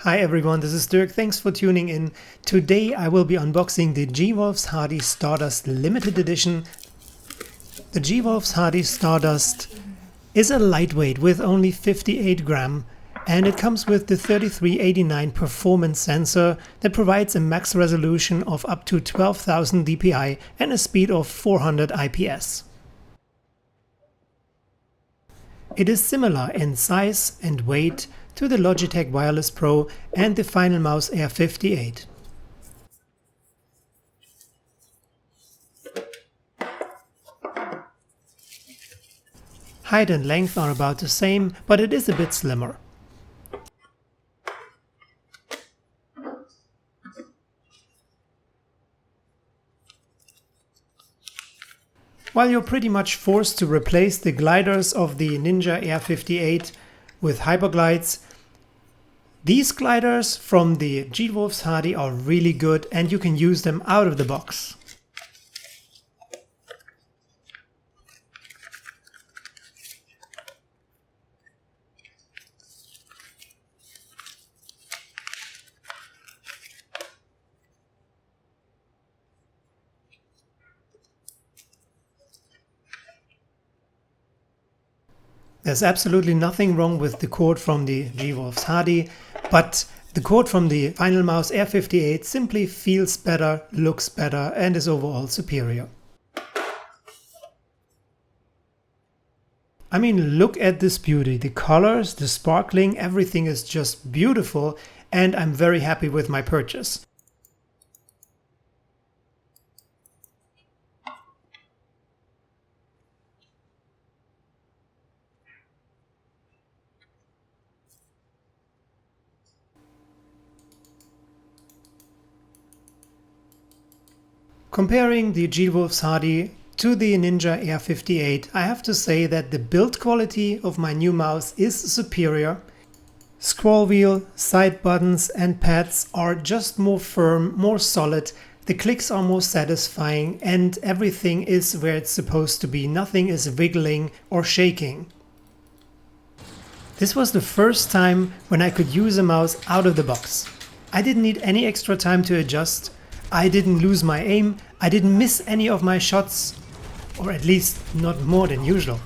Hi everyone, this is Dirk. Thanks for tuning in. Today I will be unboxing the G-Wolf's Hati Stardust Limited Edition. The G-Wolf's Hati Stardust is a lightweight with only 58 gram, and it comes with the 3389 performance sensor that provides a max resolution of up to 12,000 dpi and a speed of 400 IPS. It is similar in size and weight to the Logitech Wireless Pro and the Final Mouse Air 58. Height and length are about the same, but it is a bit slimmer. While you're pretty much forced to replace the gliders of the Ninja Air 58 with hyperglides, these gliders from the G-Wolf's Hati are really good and you can use them out of the box. There's absolutely nothing wrong with the cord from the G-Wolf's Hati, but the cord from the Final Mouse Air 58 simply feels better, looks better, and is overall superior. I mean, look at this beauty. The colors, the sparkling, everything is just beautiful, and I'm very happy with my purchase. Comparing the G-Wolf's Hati to the Ninja Air 58, I have to say that the build quality of my new mouse is superior. Scroll wheel, side buttons and pads are just more firm, more solid, the clicks are more satisfying, and everything is where it's supposed to be. Nothing is wiggling or shaking. This was the first time when I could use a mouse out of the box. I didn't need any extra time to adjust. I didn't lose my aim, I didn't miss any of my shots, or at least not more than usual.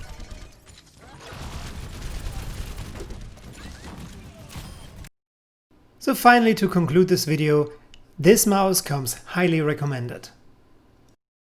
So finally, to conclude this video, this mouse comes highly recommended.